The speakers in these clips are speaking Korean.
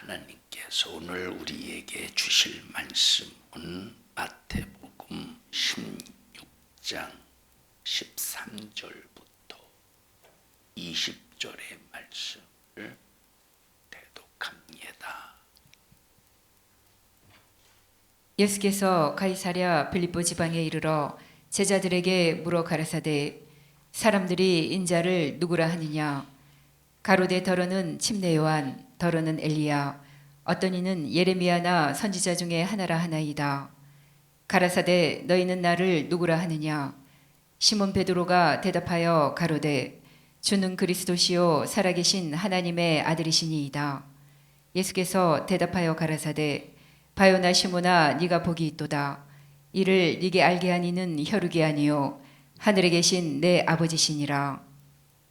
하나님께서 오늘 우리에게 주실 말씀은 마태복음 16장 13절부터 20절의 말씀을 대독합니다. 예수께서 가이사랴 빌립보 지방에 이르러 제자들에게 물어 가라사대 사람들이 인자를 누구라 하느냐. 가로되 더러는 침례 요한, 더러는 엘리야, 어떤 이는 예레미야나 선지자 중에 하나라 하나이다. 가라사대 너희는 나를 누구라 하느냐. 시몬 베드로가 대답하여 가로되 주는 그리스도시요 살아계신 하나님의 아들이시니이다. 예수께서 대답하여 가라사대 바요나 시몬아 네가 복이 있도다. 이를 네게 알게 한 이는 혈육이 아니요 하늘에 계신 내 아버지시니라.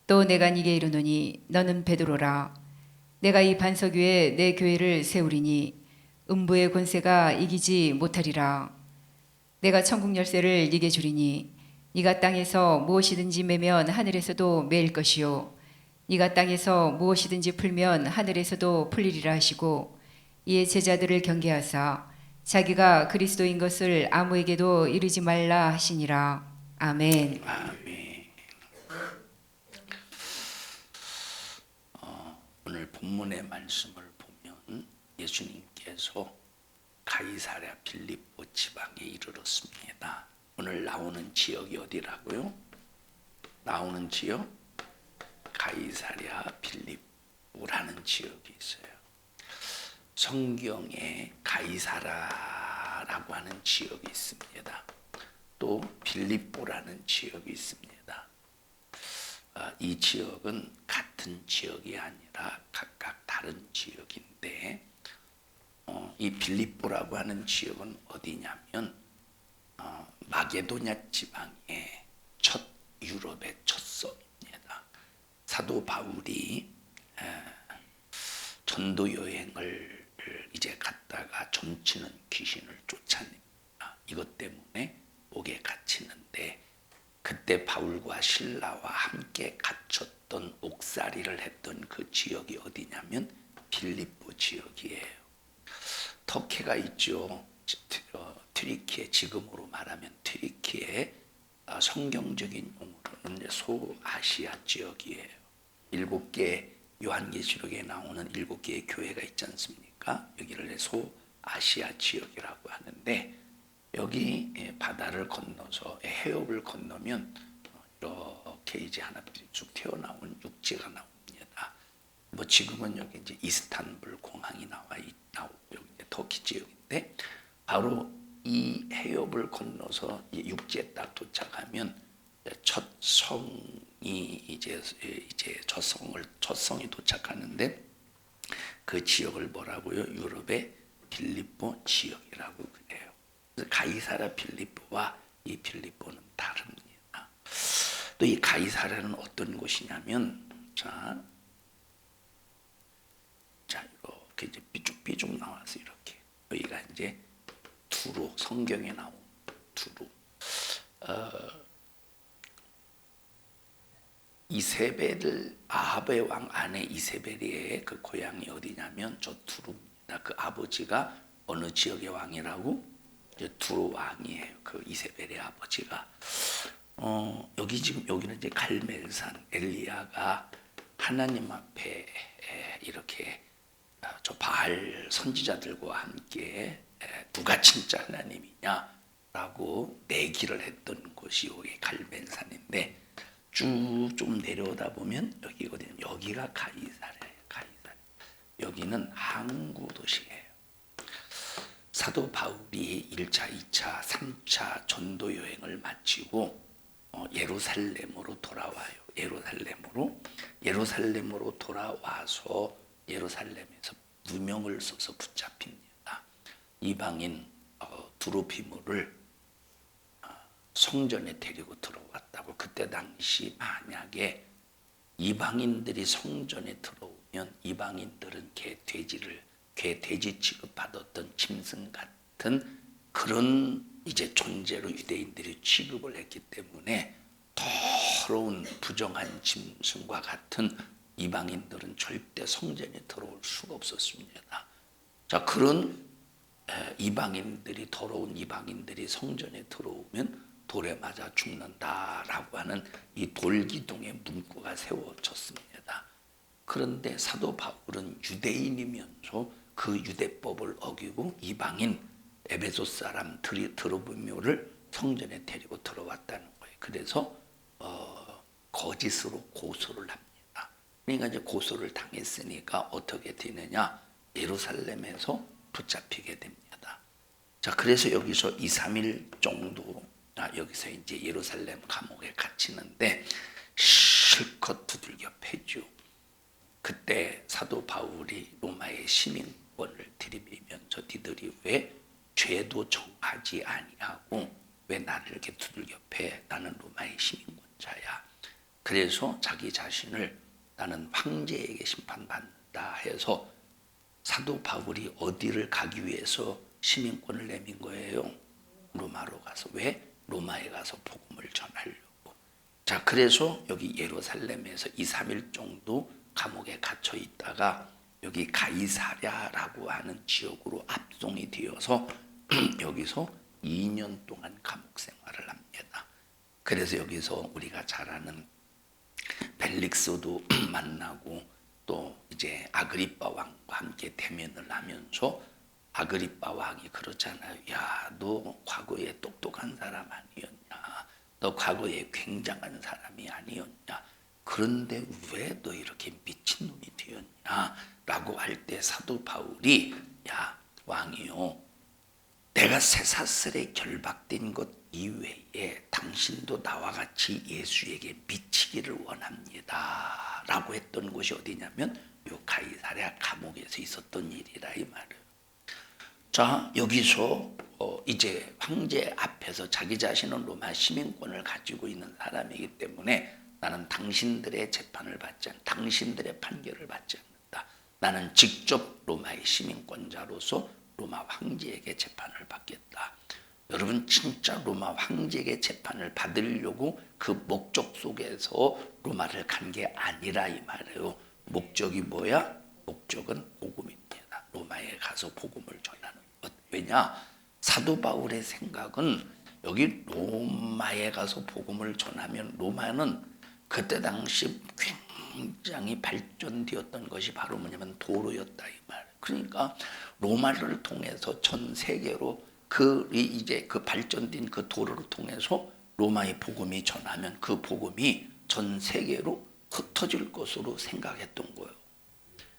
또 내가 네게 이르노니 너는 베드로라. 내가 이 반석 위에 내 교회를 세우리니 음부의 권세가 이기지 못하리라. 내가 천국 열쇠를 네게 주리니 네가 땅에서 무엇이든지 매면 하늘에서도 매일 것이요 네가 땅에서 무엇이든지 풀면 하늘에서도 풀리리라 하시고 이에 제자들을 경계하사 자기가 그리스도인 것을 아무에게도 이르지 말라 하시니라. 아멘. 아멘. 오늘 본문의 말씀을 보면 예수님께서 가이사랴 빌립보 지방에 이르렀습니다. 오늘 나오는 지역이 어디라고요? 나오는 지역 가이사랴 빌립보라는 지역이 있어요. 성경에 가이사라라고 하는 지역이 있습니다. 또 빌립보라는 지역이 있습니다. 이 지역은 같은 지역이 아니라 각각 다른 지역인데 이 빌립보라고 하는 지역은 어디냐면 마게도냐 지방의 유럽의 첫 섬입니다. 사도 바울이 전도 여행을 이제 갔다가 점치는 귀신을 쫓아냅니다. 이것 때문에 옥에 갇히는데 그때 바울과 실라와 함께 갇혔던 옥살이를 했던 그 지역이 어디냐면 빌립보 지역이에요. 터키가 있죠. 튀르키예, 지금으로 말하면 튀르키예, 성경적인 용어로는 소아시아 지역이에요. 7개 요한계시록에 나오는 7개의 교회가 있지 않습니까? 여기를 소아시아 지역이라고 하는데 여기 바다를 건너서 해협을 건너면 이렇게 이제 하나둘 쭉 튀어나온 육지가 나옵니다. 뭐 지금은 여기 이제 이스탄불 공항이 나오고 여기 이제 터키 지역인데 바로 이 해협을 건너서 육지에 딱 도착하면 첫 성이 이제 첫 성이 도착하는데 그 지역을 뭐라고요? 유럽의 빌립보 지역이라고 그래요. 가이사랴 빌립보와 이 빌립보는 다릅니다. 또 이 가이사랴는 어떤 곳이냐면 자 이렇게 이제 삐죽삐죽 나와서 이렇게 여기가 이제 두로, 성경에 나온 두로. 이세벨, 아합의 왕 아내 이세벨의 그 고향이 어디냐면 저 두루입니다. 그 아버지가 어느 지역의 왕이라고? 두루 왕이에요. 그 이세벨의 아버지가. 여기는 이제 갈멜산 엘리야가 하나님 앞에 이렇게 저 바알 선지자들과 함께 누가 진짜 하나님이냐라고 내기를 했던 곳이 여기 갈멜산인데 쭉 좀 내려오다 보면 여기거든요. 여기가 가이사랴예요. 가이사랴. 여기는 항구 도시예요. 사도 바울이 1차, 2차, 3차 전도 여행을 마치고 예루살렘으로 돌아와요. 예루살렘으로 돌아와서 예루살렘에서 누명을 써서 붙잡힙니다. 이방인 두로피모를 성전에 데리고 들어왔다고. 그때 당시 만약에 이방인들이 성전에 들어오면 이방인들은 개 돼지 취급받았던 짐승 같은 그런 이제 존재로 유대인들이 취급을 했기 때문에 더러운 부정한 짐승과 같은 이방인들은 절대 성전에 들어올 수가 없었습니다. 자, 그런 이방인들이, 더러운 이방인들이 성전에 들어오면 돌에 맞아 죽는다라고 하는 이 돌기둥의 문구가 세워졌습니다. 그런데 사도 바울은 유대인이면서 그 유대법을 어기고 이방인 에베소 사람 드로비모를 성전에 데리고 들어왔다는 거예요. 그래서 거짓으로 고소를 합니다. 그러니까 이제 고소를 당했으니까 어떻게 되느냐? 예루살렘에서 붙잡히게 됩니다. 자, 그래서 여기서 2, 3일 정도 여기서 이제 예루살렘 감옥에 갇히는데 실컷 두들겨 패죠. 그때 사도 바울이 로마의 시민권을 들이밀면서 니들이 왜 죄도 정하지 아니하고 왜 나를 이렇게 두들겨 패? 나는 로마의 시민권자야. 그래서 자기 자신을 나는 황제에게 심판받는다 해서 사도 바울이 어디를 가기 위해서 시민권을 내민 거예요? 로마로 가서. 왜? 로마에 가서 복음을 전하려고. 자, 그래서 여기 예루살렘에서 2, 3일 정도 감옥에 갇혀 있다가 여기 가이사랴라고 하는 지역으로 압송이 되어서 여기서 2년 동안 감옥 생활을 합니다. 그래서 여기서 우리가 잘 아는 벨릭스도 만나고 또 이제 아그리빠 왕과 함께 대면을 하면서 아그리빠 왕이 그러잖아요. 야, 너 과거에 똑똑한 사람 아니었냐? 너 과거에 굉장한 사람이 아니었냐? 그런데 왜 너 이렇게 미친놈이 되었냐? 라고 할 때 사도 바울이 야, 왕이요, 내가 쇠사슬에 결박된 것 이외에 당신도 나와 같이 예수에게 미치기를 원합니다 라고 했던 곳이 어디냐면 요 가이사랴 감옥에서 있었던 일이라 이 말이에요. 자, 여기서 이제 황제 앞에서 자기 자신은 로마 시민권을 가지고 있는 사람이기 때문에 나는 당신들의 재판을 받지 않는다. 당신들의 판결을 받지 않는다. 나는 직접 로마의 시민권자로서 로마 황제에게 재판을 받겠다. 여러분, 진짜 로마 황제에게 재판을 받으려고 그 목적 속에서 로마를 간 게 아니라 이 말이에요. 목적이 뭐야? 목적은 복음입니다. 로마에 가서 복음을 전하는 것. 왜냐? 사도 바울의 생각은 여기 로마에 가서 복음을 전하면, 로마는 그때 당시 굉장히 발전되었던 것이 바로 뭐냐면 도로였다 이 말. 그러니까 로마를 통해서 전 세계로 이제 그 발전된 그 도로를 통해서 로마의 복음이 전하면 그 복음이 전 세계로 흩어질 것으로 생각했던 거예요.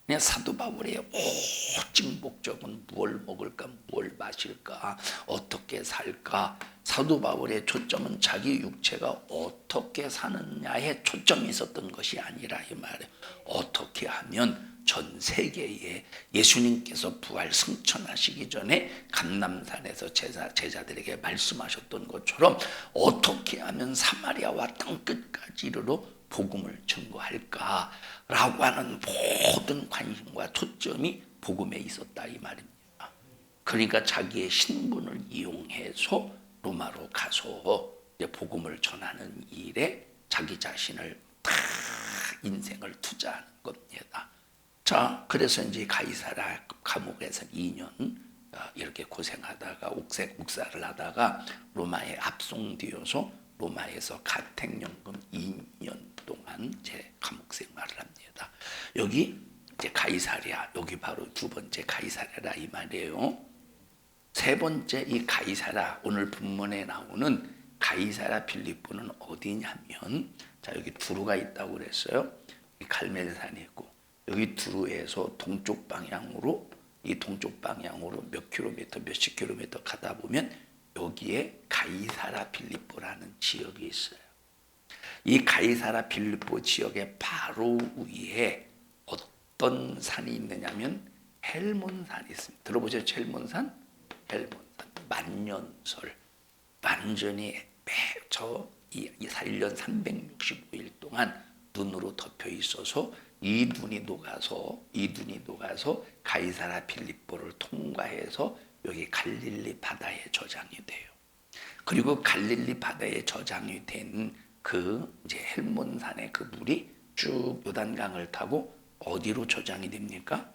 그냥 사도 바울의 오직 목적은 무엇을 먹을까, 무엇을 마실까, 어떻게 살까. 사도 바울의 초점은 자기 육체가 어떻게 사느냐에 초점이 있었던 것이 아니라 이 말이에요. 어떻게 하면 전 세계에 예수님께서 부활 승천하시기 전에 감람산에서 제자들에게 말씀하셨던 것처럼 어떻게 하면 사마리아와 땅끝까지 이르러 복음을 증거할까라고 하는 모든 관심과 초점이 복음에 있었다 이 말입니다. 그러니까 자기의 신분을 이용해서 로마로 가서 이제 복음을 전하는 일에 자기 자신을 다 인생을 투자하는 겁니다. 자, 그래서 이제 가이사랴 감옥에서 2년 이렇게 고생하다가 옥살을 하다가 로마에 압송되어서 로마에서 가택연금 2년 동안 제 감옥 생활을 합니다. 여기 이제 가이사랴, 여기 바로 두 번째 가이사랴라 이 말이에요. 세 번째 이 가이사랴, 오늘 본문에 나오는 가이사랴 필리포는 어디냐면, 자, 여기 두루가 있다고 그랬어요. 이 갈멜산이 있고, 여기 두루에서 동쪽 방향으로, 이 동쪽 방향으로 몇 킬로미터, 몇십 킬로미터 가다 보면 여기에 가이사랴 필리포라는 지역이 있어요. 이 가이사랴 필리포 지역의 바로 위에 어떤 산이 있느냐면 헬몬산이 있습니다. 들어보셨죠? 헬몬산? 헬몬산. 만년설. 완전히 저 1년 365일 동안 눈으로 덮여 있어서 이 눈이 녹아서 가이사랴 필리포를 통과해서 여기 갈릴리 바다에 저장이 돼요. 그리고 갈릴리 바다에 저장이 된 그 이제 헬몬산의 그 물이 쭉 요단강을 타고 어디로 저장이 됩니까?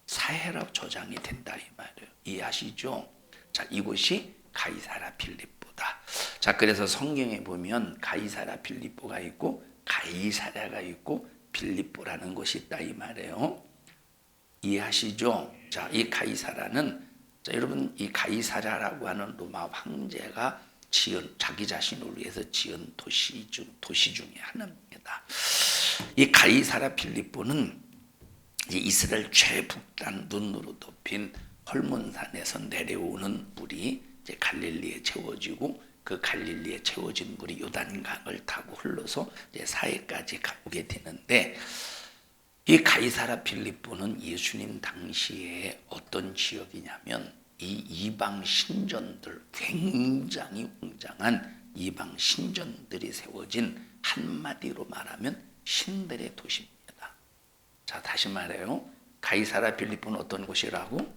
사해라 저장이 된다 이 말이에요. 이해하시죠? 자, 이곳이 가이사랴 필립보다. 자, 그래서 성경에 보면 가이사랴 필립보가 있고 가이사랴가 있고 필립보라는 곳이 있다 이 말이에요. 이해하시죠? 자, 이 가이사랴는, 자, 여러분, 이 가이사랴라고 하는 로마 황제가 자기 자신을 위해서 지은 도시 중에 하나입니다. 이 가이사랴 필립보는 이스라엘 최북단 눈으로 덮인 헐몬산에서 내려오는 물이 이제 갈릴리에 채워지고, 그 갈릴리에 채워진 물이 요단강을 타고 흘러서 이제 사해까지 오게 되는데, 이 가이사랴 필립보는 예수님 당시에 어떤 지역이냐면 이 이방 신전들, 굉장히 웅장한 이방 신전들이 세워진, 한마디로 말하면 신들의 도시입니다. 자, 다시 말해요. 가이사랴 필립보는 어떤 곳이라고?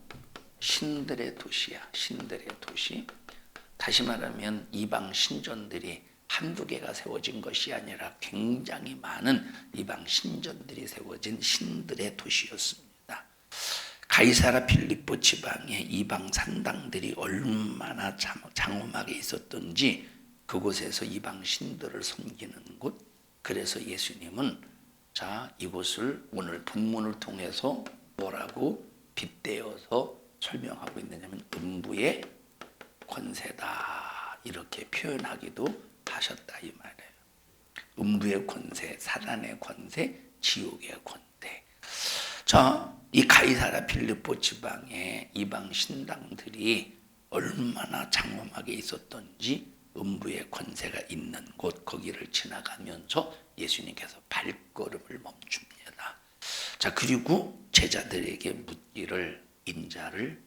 신들의 도시야. 신들의 도시. 다시 말하면 이방 신전들이 한두 개가 세워진 것이 아니라 굉장히 많은 이방 신전들이 세워진 신들의 도시였습니다. 가이사랴 필립보 지방에 이방 산당들이 얼마나 장엄하게 있었던지, 그곳에서 이방 신들을 섬기는 곳. 그래서 예수님은, 자, 이곳을 오늘 본문을 통해서 뭐라고 빗대어서 설명하고 있느냐면 음부의 권세다, 이렇게 표현하기도 하셨다 이 말이에요. 음부의 권세, 사단의 권세, 지옥의 권세. 자, 이 가이사랴 필립보 지방에 이방 신당들이 얼마나 장엄하게 있었던지, 음부의 권세가 있는 곳, 거기를 지나가면서 예수님께서 발걸음을 멈춥니다. 자, 그리고 제자들에게 묻기를, 인자를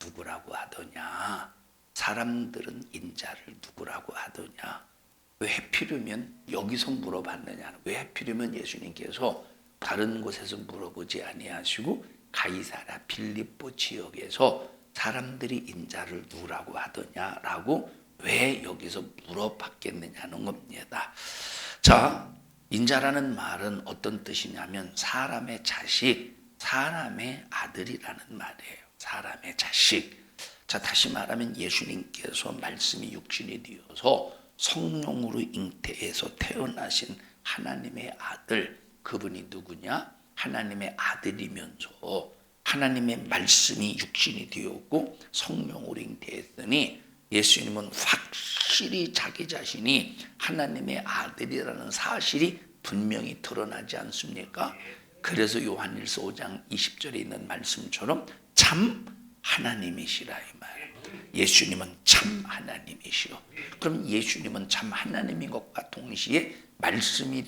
누구라고 하더냐? 사람들은 인자를 누구라고 하더냐? 왜 하필이면 여기서 물어봤느냐? 왜 하필이면 예수님께서 다른 곳에서 물어보지 아니하시고 가이사랴 필립보 지역에서 사람들이 인자를 누구라고 하더냐라고 왜 여기서 물어봤겠느냐는 겁니다. 자, 인자라는 말은 어떤 뜻이냐면 사람의 자식, 사람의 아들이라는 말이에요. 사람의 자식. 자, 다시 말하면 예수님께서 말씀이 육신이 되어서 성령으로 잉태해서 태어나신 하나님의 아들, 그분이 누구냐? 하나님의 아들이면서 하나님의 말씀이 육신이 되었고 성령으로 잉태했더니 예수님은 확실히 자기 자신이 하나님의 아들이라는 사실이 분명히 드러나지 않습니까? 그래서 요한일서 5장 20절에 있는 말씀처럼 참 하나님이시라 이 말. 예수님은 참 하나님이시오. 그럼 예수님은 참 하나님인 것과 동시에 말씀이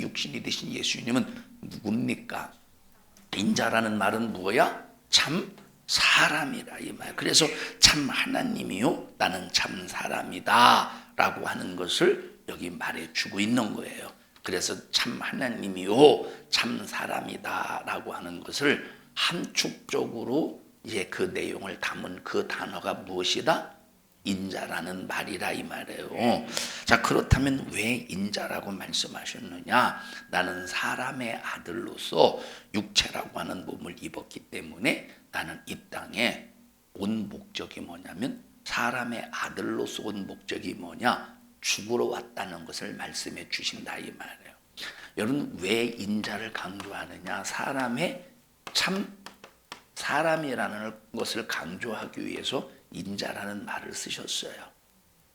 육신이 되신 예수님은 누굽니까? 인자라는 말은 뭐야? 참 사람이라 이 말. 그래서 참 하나님이요, 나는 참 사람이다 라고 하는 것을 여기 말해주고 있는 거예요. 그래서 참 하나님이요, 참 사람이다 라고 하는 것을 함축적으로 이제 그 내용을 담은 그 단어가 무엇이다? 인자라는 말이라 이 말이에요. 자, 그렇다면 왜 인자라고 말씀하셨느냐? 나는 사람의 아들로서 육체라고 하는 몸을 입었기 때문에 나는 이 땅에 온 목적이 뭐냐면, 사람의 아들로서 온 목적이 뭐냐? 죽으러 왔다는 것을 말씀해 주신다 이 말이에요. 여러분, 왜 인자를 강조하느냐? 사람의 참 사람이라는 것을 강조하기 위해서 인자라는 말을 쓰셨어요.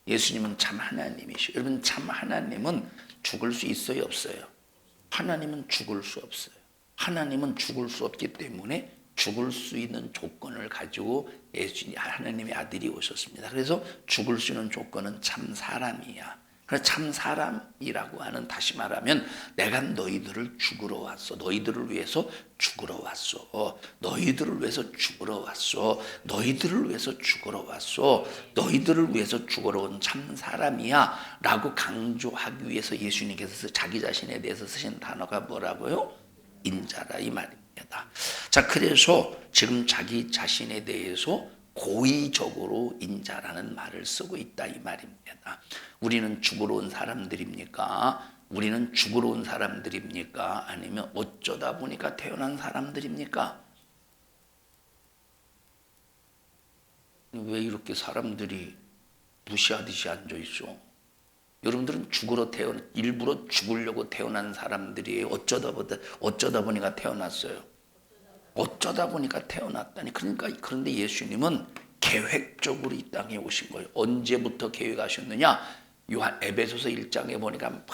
예수님은 참 하나님이시오. 여러분, 참 하나님은 죽을 수 있어요, 없어요? 하나님은 죽을 수 없어요. 하나님은 죽을 수 없기 때문에 죽을 수 있는 조건을 가지고 예수님, 하나님의 아들이 오셨습니다. 그래서 죽을 수 있는 조건은 참 사람이야. 그래서 참 사람이라고 하는, 다시 말하면 내가 너희들을 죽으러 왔어. 너희들을 위해서 죽으러 왔어. 너희들을 위해서 죽으러 왔어. 너희들을 위해서 죽으러 왔어. 너희들을 위해서 죽으러 온 참 사람이야 라고 강조하기 위해서 예수님께서 자기 자신에 대해서 쓰신 단어가 뭐라고요? 인자라 이 말입니다. 자, 그래서 지금 자기 자신에 대해서 고의적으로 인자라는 말을 쓰고 있다 이 말입니다. 우리는 죽으러 온 사람들입니까? 우리는 죽으러 온 사람들입니까? 아니면 어쩌다 보니까 태어난 사람들입니까? 왜 이렇게 사람들이 무시하듯이 앉아 있어? 여러분들은 일부러 죽으려고 태어난 사람들이에요. 어쩌다 보니까 태어났어요. 어쩌다 보니까 태어났다니. 그런데 예수님은 계획적으로 이 땅에 오신 거예요. 언제부터 계획하셨느냐? 에베소서 1장에 보니까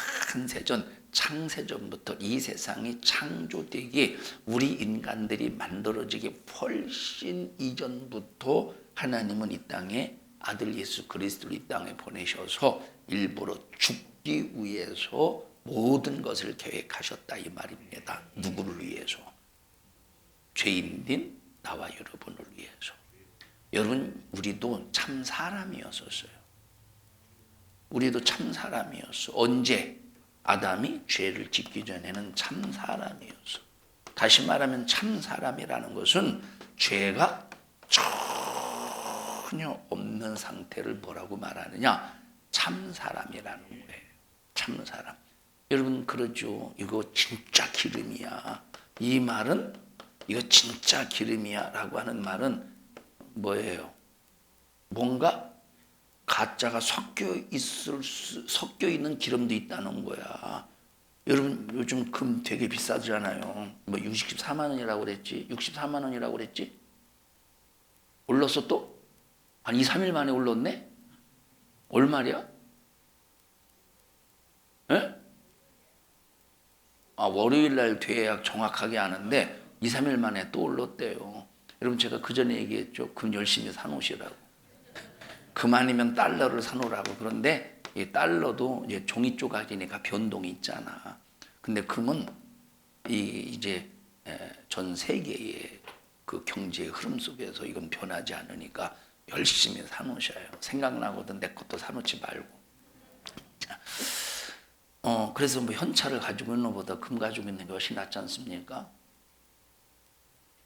창세전부터 이 세상이 창조되기, 우리 인간들이 만들어지기 훨씬 이전부터 하나님은 이 땅에 아들 예수 그리스도를 이 땅에 보내셔서 일부러 죽기 위해서 모든 것을 계획하셨다 이 말입니다. 누구를 위해서? 죄인인 나와 여러분을 위해서. 여러분, 우리도 참 사람이었었어요. 우리도 참 사람이었어. 언제? 아담이 죄를 짓기 전에는 참 사람이었어. 다시 말하면 참 사람이라는 것은 죄가 전혀 없는 상태를 뭐라고 말하느냐? 참 사람이라는 거예요. 참 사람. 여러분 그러죠. 이거 진짜 기름이야. 이 말은 이거 진짜 기름이야 라고 하는 말은 뭐예요? 뭔가 가짜가 섞여 있는 기름도 있다는 거야. 여러분 요즘 금 되게 비싸잖아요. 뭐 64만 원이라고 그랬지? 64만 원이라고 그랬지? 올랐어 또? 한 2, 3일 만에 올랐네? 얼마야? 에? 월요일 날 돼야 정확하게 아는데 2, 3일 만에 또 올랐대요. 여러분 제가 그 전에 얘기했죠. 금 열심히 사놓으시라고. 금 아니면 달러를 사놓으라고. 그런데 이 달러도 이제 종이 조각이니까 변동이 있잖아. 근데 금은 이제 전 세계의 그 경제의 흐름 속에서 이건 변하지 않으니까 열심히 사놓으셔요. 생각나거든 내 것도 사놓지 말고. 그래서 뭐 현찰을 가지고 있는 것보다 금 가지고 있는 게 훨씬 낫지 않습니까?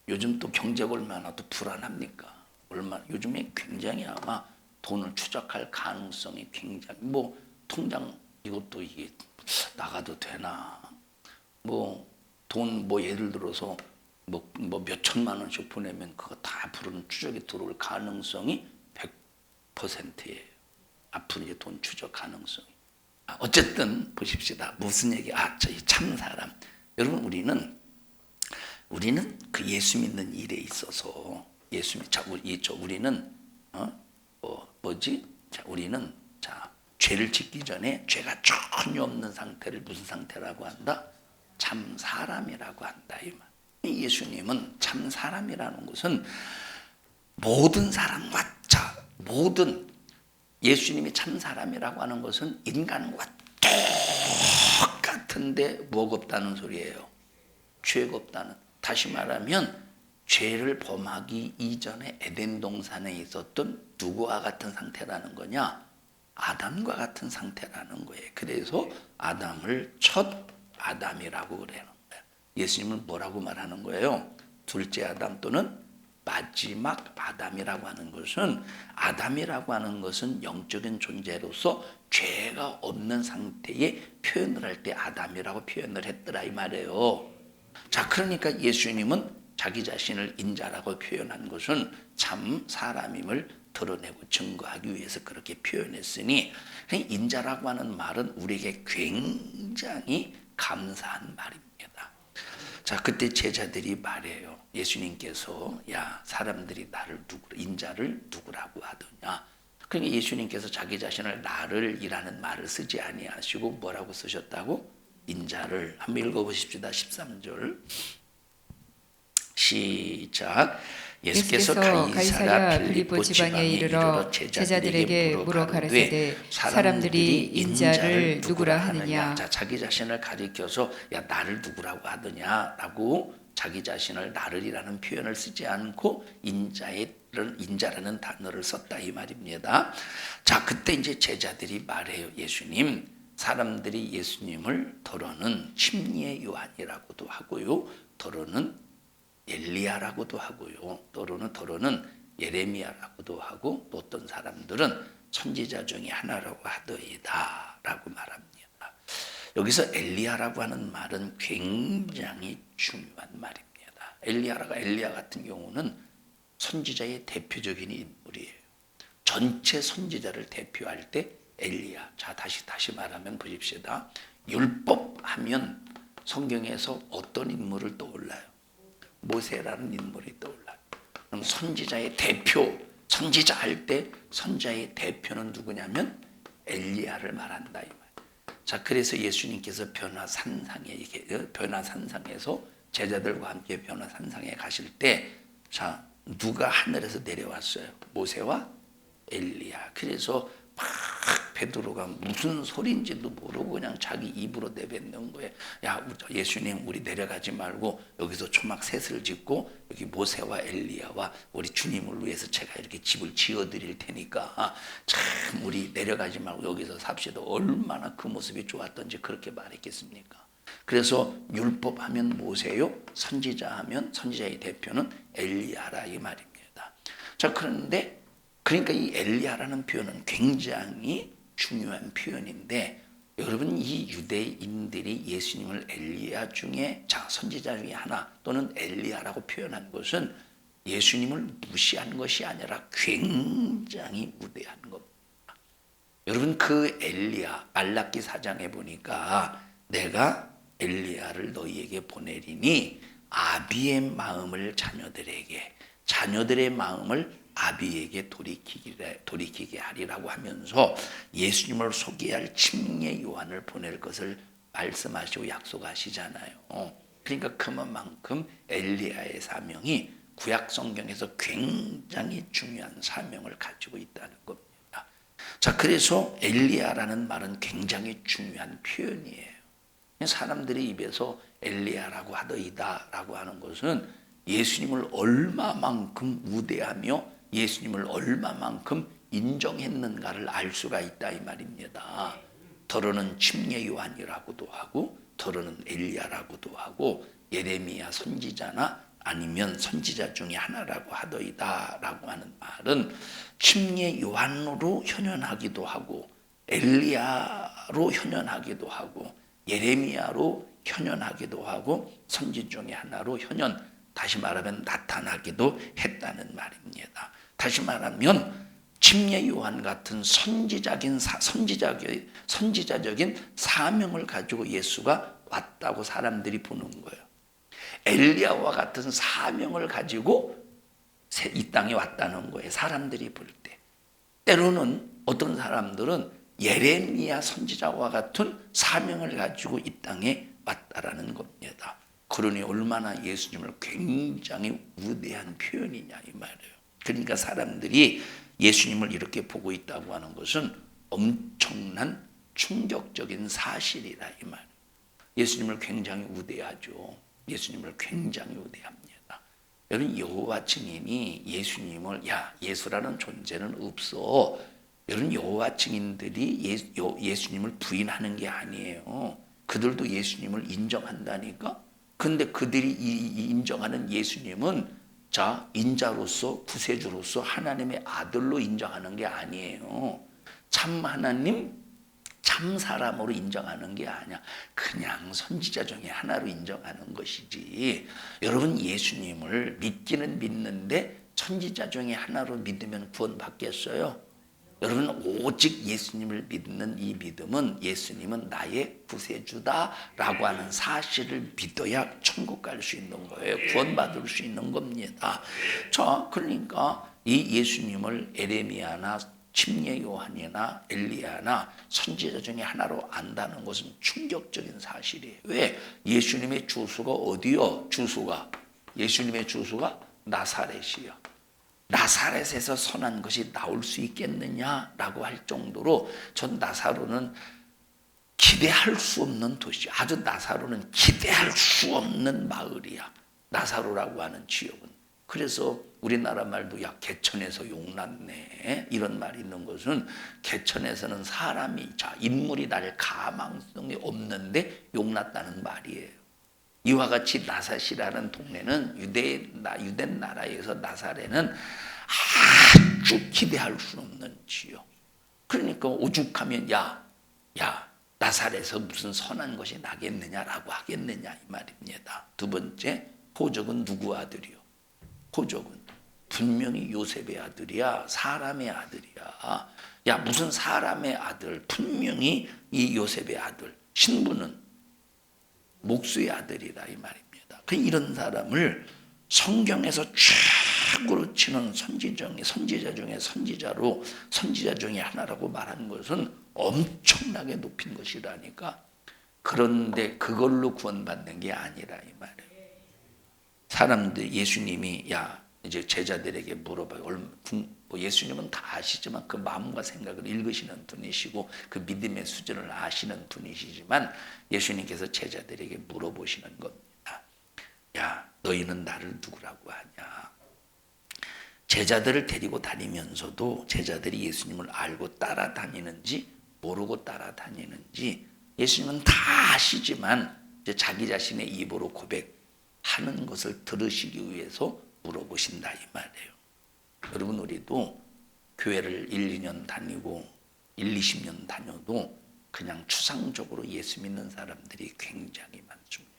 요즘 또 경제가 얼마나 또 불안합니까? 요즘에 굉장히 아마 돈을 추적할 가능성이 굉장히 뭐 통장 이것도 이게 나가도 되나? 뭐 돈 뭐 예를 들어서 뭐 몇 천만 원씩 보내면 그거 다 앞으로는 추적이 들어올 가능성이 100%예요. 앞으로 이제 돈 추적 가능성이. 어쨌든 보십시다. 무슨 얘기? 저희 참 사람. 여러분 우리는 그 예수 믿는 일에 있어서 우리는 우리는 죄를 짓기 전에 죄가 전혀 없는 상태를 무슨 상태라고 한다? 참 사람이라고 한다 이 말. 예수님은 참 사람이라는 것은 모든 사람과 예수님이 참 사람이라고 하는 것은 인간과 똑같은데 뭐가 없다는 소리예요? 죄가 없다는. 다시 말하면 죄를 범하기 이전에 에덴 동산에 있었던 누구와 같은 상태라는 거냐? 아담과 같은 상태라는 거예요. 그래서 아담을 첫 아담이라고 그러는 거예요. 예수님은 뭐라고 말하는 거예요? 둘째 아담 또는 마지막 아담이라고 하는 것은, 아담이라고 하는 것은 영적인 존재로서 죄가 없는 상태에 표현을 할 때 아담이라고 표현을 했더라 이 말이에요. 그러니까 예수님은 자기 자신을 인자라고 표현한 것은 참 사람임을 드러내고 증거하기 위해서 그렇게 표현했으니, 인자라고 하는 말은 우리에게 굉장히 감사한 말입니다. 그때 제자들이 말해요. 예수님께서 사람들이 인자를 누구라고 하더냐. 그러니까 예수님께서 자기 자신을 나를이라는 말을 쓰지 아니하시고 뭐라고 쓰셨다고? 인자를. 한번 읽어보십시다. 13절 시작. 예수께서 가이사랴 빌립보 지방에 이르러 제자들에게 물어 가르치되 사람들이 인자를 누구라 하느냐. 자기 자신을 가리켜서 나를 누구라고 하느냐라고 자기 자신을 나를이라는 표현을 쓰지 않고 인자라는 단어를 썼다 이 말입니다. 그때 이제 제자들이 말해요. 예수님, 사람들이 예수님을 더러는 침례 요한이라고도 하고요, 더러는 엘리야라고도 하고요, 더러는 예레미야라고도 하고, 또 어떤 사람들은 선지자 중에 하나라고 하더이다 라고 말합니다. 여기서 엘리야라고 하는 말은 굉장히 중요한 말입니다. 엘리야 같은 경우는 선지자의 대표적인 인물이에요. 전체 선지자를 대표할 때 엘리야. 자, 다시 말하면 보십시다. 율법 하면 성경에서 어떤 인물을 떠올라요? 모세라는 인물이 떠올라요. 그럼 선지자의 대표, 선지자 할 때 선지자의 대표는 누구냐면 엘리야를 말한다 이 말. 자, 그래서 예수님께서 변화산상에서 제자들과 함께 변화산상에 가실 때, 자, 누가 하늘에서 내려왔어요? 모세와 엘리야. 그래서 막 베드로가 무슨 소리인지도 모르고 그냥 자기 입으로 내뱉는 거예요. 야, 예수님, 우리 내려가지 말고 여기서 초막 셋을 짓고 여기 모세와 엘리야와 우리 주님을 위해서 제가 이렇게 집을 지어드릴 테니까 참 우리 내려가지 말고 여기서 삽시다. 얼마나 그 모습이 좋았던지 그렇게 말했겠습니까? 그래서 율법 하면 모세요, 선지자 하면 선지자의 대표는 엘리야라 이 말입니다. 자, 그러니까 이 엘리야라는 표현은 굉장히 중요한 표현인데, 여러분, 이 유대인들이 예수님을 엘리야 중에, 자, 선지자 중에 하나 또는 엘리야라고 표현한 것은 예수님을 무시한 것이 아니라 굉장히 우대한 겁니다. 여러분, 그 엘리야, 말라기 4장에 보니까 내가 엘리야를 너희에게 보내리니 아비의 마음을 자녀들의 마음을 아비에게 돌이키게 하리라고 하면서 예수님을 소개할 침례 요한을 보낼 것을 말씀하시고 약속하시잖아요. 그러니까 그만큼 엘리야의 사명이 구약 성경에서 굉장히 중요한 사명을 가지고 있다는 겁니다. 자, 그래서 엘리야라는 말은 굉장히 중요한 표현이에요. 사람들의 입에서 엘리야라고 하더이다라고 하는 것은 예수님을 얼마만큼 우대하며 예수님을 얼마만큼 인정했는가를 알 수가 있다 이 말입니다. 더러는 침례 요한이라고도 하고 더러는 엘리야라고도 하고 예레미야 선지자나 아니면 선지자 중에 하나라고 하더이다라고 하는 말은 침례 요한으로 현현하기도 하고 엘리야로 현현하기도 하고 예레미야로 현현하기도 하고 선지 중에 하나로 다시 말하면 나타나기도 했다는 말입니다. 다시 말하면 침례 요한 같은 선지자적인 사명을 가지고 예수가 왔다고 사람들이 보는 거예요. 엘리야와 같은 사명을 가지고 이 땅에 왔다는 거예요. 사람들이 볼 때. 때로는 어떤 사람들은 예레미야 선지자와 같은 사명을 가지고 이 땅에 왔다라는 겁니다. 그러니 얼마나 예수님을 굉장히 우대한 표현이냐 이 말이에요. 그러니까 사람들이 예수님을 이렇게 보고 있다고 하는 것은 엄청난 충격적인 사실이라 이 말. 예수님을 굉장히 우대하죠. 예수님을 굉장히 우대합니다. 여러분, 여호와 증인이 예수님을 예수라는 존재는 없어. 여러분, 여호와 증인들이 예수님을 부인하는 게 아니에요. 그들도 예수님을 인정한다니까. 근데 그들이 인정하는 예수님은 인자로서 구세주로서 하나님의 아들로 인정하는 게 아니에요. 참 하나님, 참 사람으로 인정하는 게 아니야. 그냥 선지자 중에 하나로 인정하는 것이지. 여러분, 예수님을 믿기는 믿는데 선지자 중에 하나로 믿으면 구원받겠어요? 여러분, 오직 예수님을 믿는 이 믿음은 예수님은 나의 구세주다라고 하는 사실을 믿어야 천국 갈 수 있는 거예요. 구원받을 수 있는 겁니다. 자, 그러니까 이 예수님을 에레미야나 침례 요한이나 엘리야나 선지자 중에 하나로 안다는 것은 충격적인 사실이에요. 왜? 예수님의 주소가 어디요? 예수님의 주소가 나사렛이요. 나사렛에서 선한 것이 나올 수 있겠느냐라고 할 정도로 전 나사로는 기대할 수 없는 도시, 나사로는 기대할 수 없는 마을이야. 나사로라고 하는 지역은. 그래서 우리나라 말도 개천에서 용났네 이런 말이 있는 것은, 개천에서는 인물이 날 가망성이 없는데 용났다는 말이에요. 이와 같이 나사시라는 동네는 유대 나라에서 나사렛은 아주 기대할 수 없는 지역. 그러니까 오죽하면 나사렛에서 무슨 선한 것이 나겠느냐라고 하겠느냐 이 말입니다. 두 번째, 호적은 누구 아들이요? 호적은 분명히 요셉의 아들이야. 사람의 아들이야. 야, 무슨 사람의 아들? 분명히 이 요셉의 아들. 신부는 목수의 아들이다 이 말입니다. 이런 사람을 성경에서 최고로 치는 선지자 중에 선지자 중에 하나라고 말한 것은 엄청나게 높인 것이라니까. 그런데 그걸로 구원받는 게 아니라 이 말이에요. 사람들, 예수님이 야 이제 제자들에게 물어봐요. 예수님은 다 아시지만 그 마음과 생각을 읽으시는 분이시고 그 믿음의 수준을 아시는 분이시지만 예수님께서 제자들에게 물어보시는 겁니다. 야, 너희는 나를 누구라고 하냐? 제자들을 데리고 다니면서도 제자들이 예수님을 알고 따라다니는지 모르고 따라다니는지 예수님은 다 아시지만 이제 자기 자신의 입으로 고백하는 것을 들으시기 위해서 물어보신다 이 말이에요. 여러분, 우리도 교회를 1, 2년 다니고 1, 20년 다녀도 그냥 추상적으로 예수 믿는 사람들이 굉장히 많습니다.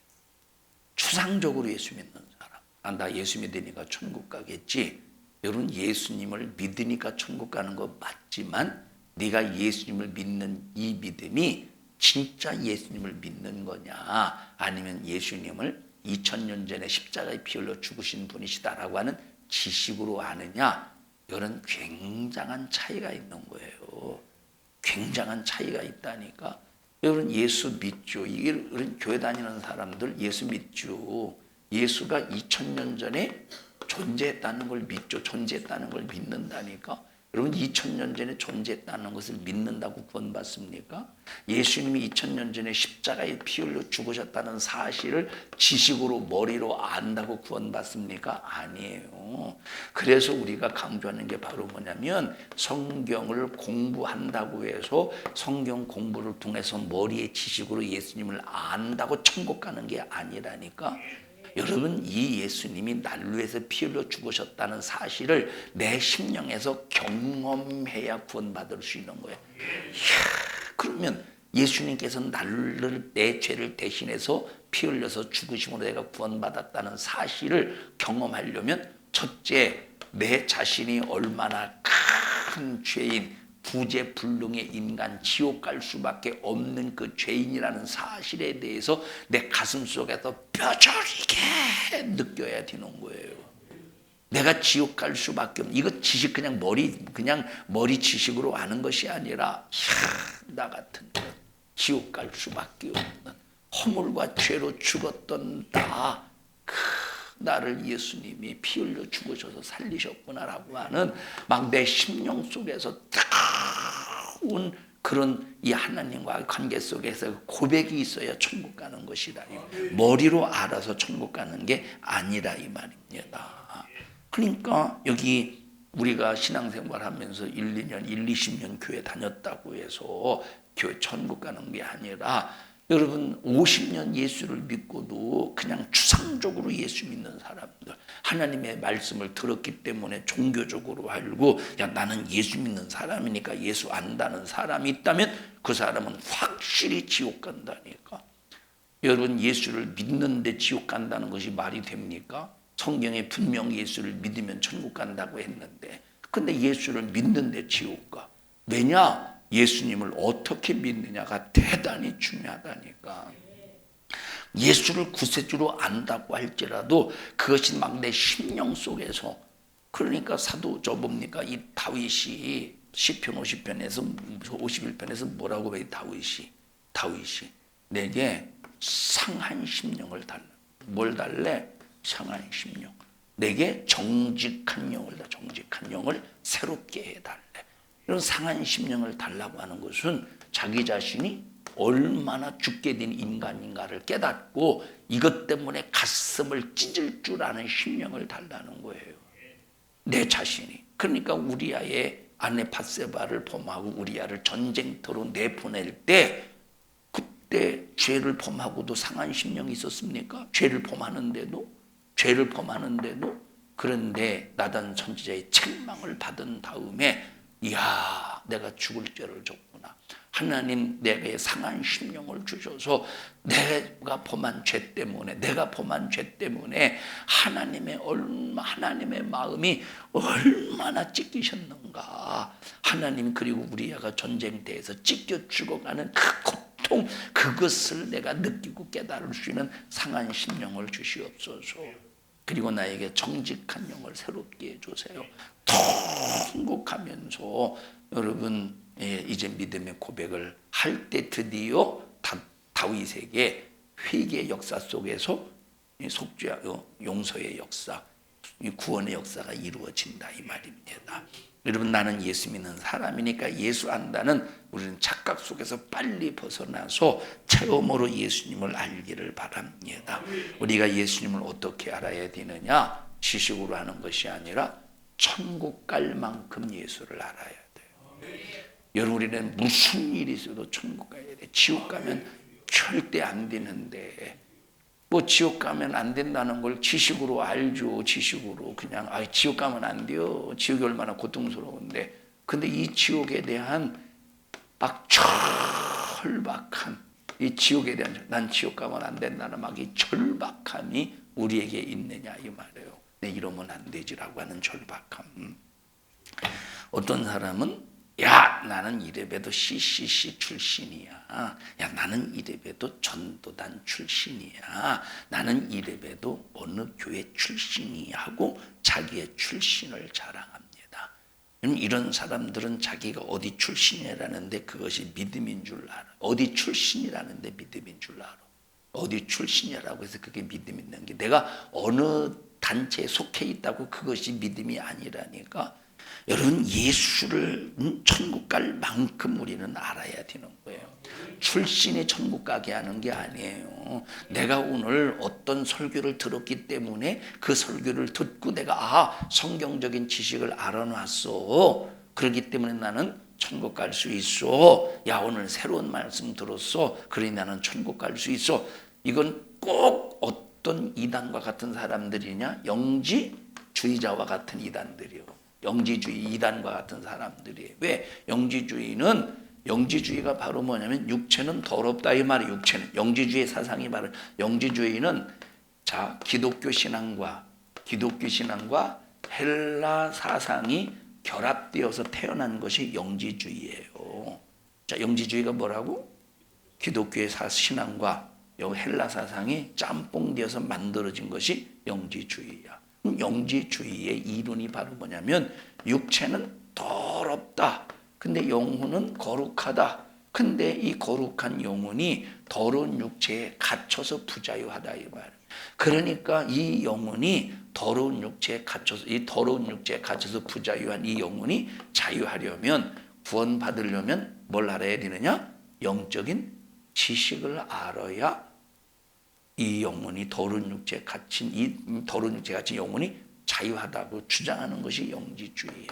추상적으로 예수 믿는 사람. 나 예수 믿으니까 천국 가겠지. 여러분, 예수님을 믿으니까 천국 가는 거 맞지만 네가 예수님을 믿는 이 믿음이 진짜 예수님을 믿는 거냐, 아니면 예수님을 2000년 전에 십자가에 피 흘려 죽으신 분이시다라고 하는 지식으로 아느냐, 이런 굉장한 차이가 있는 거예요. 굉장한 차이가 있다니까. 여러분, 예수 믿죠. 이런 교회 다니는 사람들 예수 믿죠. 예수가 2000년 전에 존재했다는 걸 믿죠. 존재했다는 걸 믿는다니까. 여러분, 2000년 전에 존재했다는 것을 믿는다고 구원받습니까? 예수님이 2000년 전에 십자가에 피 흘려 죽으셨다는 사실을 지식으로 머리로 안다고 구원받습니까? 아니에요. 그래서 우리가 강조하는 게 바로 뭐냐면 성경을 공부한다고 해서 성경 공부를 통해서 머리의 지식으로 예수님을 안다고 천국 가는 게 아니라니까. 여러분, 이 예수님이 난로에서 피 흘려 죽으셨다는 사실을 내 심령에서 경험해야 구원받을 수 있는 거예요. 그러면 예수님께서 내 죄를 대신해서 피 흘려서 죽으심으로 내가 구원받았다는 사실을 경험하려면 첫째, 내 자신이 얼마나 큰 죄인, 구제불능의 인간, 지옥 갈 수밖에 없는 그 죄인이라는 사실에 대해서 내 가슴 속에서 뼈저리게 느껴야 되는 거예요. 내가 지옥 갈 수밖에 없는, 이거 지식 그냥 머리 지식으로 아는 것이 아니라 나 같은 지옥 갈 수밖에 없는 허물과 죄로 죽었던 나를 예수님이 피 흘려 죽으셔서 살리셨구나라고 하는 막 내 심령 속에서 뜨거운 그런 이 하나님과의 관계 속에서 고백이 있어야 천국 가는 것이다. 머리로 알아서 천국 가는 게 아니라 이 말입니다. 그러니까 여기 우리가 신앙생활하면서 1, 2년, 1, 20년 교회 다녔다고 해서 교회 천국 가는 게 아니라, 여러분 50년 예수를 믿고도 그냥 추상적으로 예수 믿는 사람들, 하나님의 말씀을 들었기 때문에 종교적으로 알고 야 나는 예수 믿는 사람이니까 예수 안다는 사람이 있다면 그 사람은 확실히 지옥 간다니까. 여러분, 예수를 믿는데 지옥 간다는 것이 말이 됩니까? 성경에 분명히 예수를 믿으면 천국 간다고 했는데, 근데 예수를 믿는데 지옥 가. 왜냐? 예수님을 어떻게 믿느냐가 대단히 중요하다니까. 예수를 구세주로 안다고 할지라도 그것이 막 내 심령 속에서, 그러니까 뭡니까? 이 다윗이 시편 51편에서 뭐라고 해? 다윗이 내게 상한 심령을 달라. 뭘 달래? 상한 심령. 내게 정직한 영을 새롭게 해달래. 이런 상한 심령을 달라고 하는 것은 자기 자신이 얼마나 죽게 된 인간인가를 깨닫고 이것 때문에 가슴을 찢을 줄 아는 심령을 달라는 거예요. 내 자신이. 그러니까 우리아의 아내 밧세바를 범하고 우리아를 전쟁터로 내보낼 때, 그때 죄를 범하고도 상한 심령이 있었습니까? 죄를 범하는데도. 그런데 나단 선지자의 책망을 받은 다음에 이야, 내가 죽을 죄를 졌구나. 하나님 내게 상한 심령을 주셔서 내가 범한 죄 때문에 하나님의 마음이 얼마나 찢기셨는가. 하나님 그리고 우리가 전쟁터에서 찢겨 죽어가는 그 고통, 그것을 내가 느끼고 깨달을 수 있는 상한 심령을 주시옵소서. 그리고 나에게 정직한 영을 새롭게 해주세요. 통곡하면서 여러분 이제 믿음의 고백을 할 때 드디어 다윗에게 회개의 역사 속에서 속죄와 용서의 역사, 구원의 역사가 이루어진다 이 말입니다. 여러분 나는 예수 믿는 사람이니까 예수 안다는 우리는 착각 속에서 빨리 벗어나서 체험으로 예수님을 알기를 바랍니다. 우리가 예수님을 어떻게 알아야 되느냐? 지식으로 하는 것이 아니라 천국 갈 만큼 예수를 알아야 돼요. 여러분 우리는 무슨 일이 있어도 천국 가야 돼. 지옥 가면 절대 안 되는데 뭐 지옥 가면 안 된다는 걸 지식으로 알죠. 지식으로 그냥 지옥 가면 안 돼요. 지옥이 얼마나 고통스러운데. 근데 이 지옥에 대한 막 절박한 이 지옥에 대한 난 지옥 가면 안 된다는 막 이 절박함이 우리에게 있느냐 이 말이에요. 내 이러면 안 되지라고 하는 절박함. 어떤 사람은 야 나는 이래봬도 CCC 출신이야. 야 나는 이래봬도 전도단 출신이야. 나는 이래봬도 어느 교회 출신이야 하고 자기의 출신을 자랑합니다. 이런 사람들은 자기가 어디 출신이라는데 그것이 믿음인 줄 알아. 어디 출신이라는데 믿음인 줄 알아. 어디 출신이라고 해서 그게 믿음 있는 게 내가 어느 단체에 속해 있다고 그것이 믿음이 아니라니까. 여러분 예수를 천국 갈 만큼 우리는 알아야 되는 거예요. 출신이 천국 가게 하는 게 아니에요. 내가 오늘 어떤 설교를 들었기 때문에 그 설교를 듣고 내가 성경적인 지식을 알아놨어. 그렇기 때문에 나는 천국 갈 수 있어. 야 오늘 새로운 말씀 들었어. 그러니 나는 천국 갈 수 있어. 이건 꼭 어떤 이단과 같은 사람들이냐? 영지주의자와 같은 이단들이요. 영지주의 이단과 같은 사람들이. 왜? 영지주의가 바로 뭐냐면 육체는 더럽다 이 말이. 육체는 영지주의 사상이 말은 영지주의는 자 기독교 신앙과 헬라 사상이 결합되어서 태어난 것이 영지주의예요. 자 영지주의가 뭐라고? 기독교의 신앙과 헬라 사상이 짬뽕되어서 만들어진 것이 영지주의야. 영지주의의 이론이 바로 뭐냐면 육체는 더럽다. 근데 영혼은 거룩하다. 근데 이 거룩한 영혼이 더러운 육체에 갇혀서 부자유하다 이 말. 그러니까 이 영혼이 더러운 육체에 갇혀서 부자유한 이 영혼이 자유하려면 구원받으려면 뭘 알아야 되느냐? 영적인 지식을 알아야 이 영혼이 더러운 육체에 갇힌 영혼이 자유하다고 주장하는 것이 영지주의예요.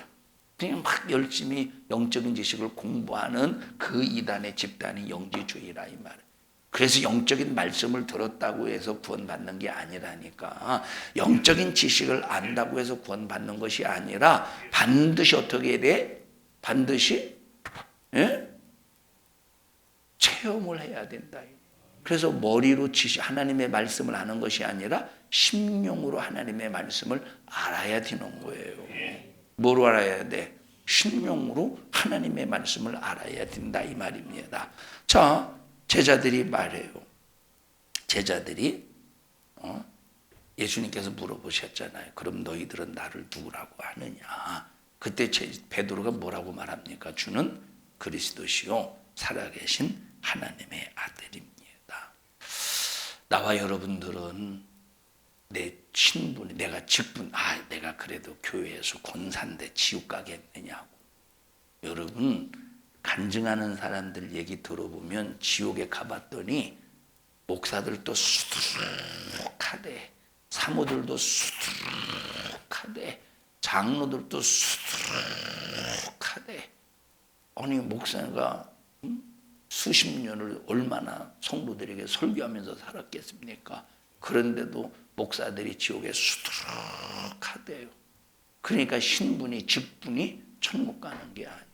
그냥 막 열심히 영적인 지식을 공부하는 그 이단의 집단이 영지주의라 이 말이에요. 그래서 영적인 말씀을 들었다고 해서 구원받는 게 아니라니까. 영적인 지식을 안다고 해서 구원받는 것이 아니라 반드시 어떻게 해야 돼? 반드시 체험을 해야 된다. 그래서 머리로 하나님의 말씀을 아는 것이 아니라 심령으로 하나님의 말씀을 알아야 되는 거예요. 뭐로 알아야 돼? 심령으로 하나님의 말씀을 알아야 된다 이 말입니다. 자, 제자들이 말해요. 제자들이 예수님께서 물어보셨잖아요. 그럼 너희들은 나를 누구라고 하느냐? 그때 베드로가 뭐라고 말합니까? 주는 그리스도시요 살아계신 하나님의 아들입니다. 나와 여러분들은 내 신분, 내가 직분, 내가 그래도 교회에서 권사인데 지옥 가겠느냐고. 여러분 간증하는 사람들 얘기 들어보면 지옥에 가봤더니 목사들도 수두룩하대, 사모들도 수두룩하대, 장로들도 수두룩하대. 아니 목사가 수십 년을 얼마나 성도들에게 설교하면서 살았겠습니까? 그런데도 목사들이 지옥에 수두룩하대요. 그러니까 신분이 직분이 천국 가는 게 아니야.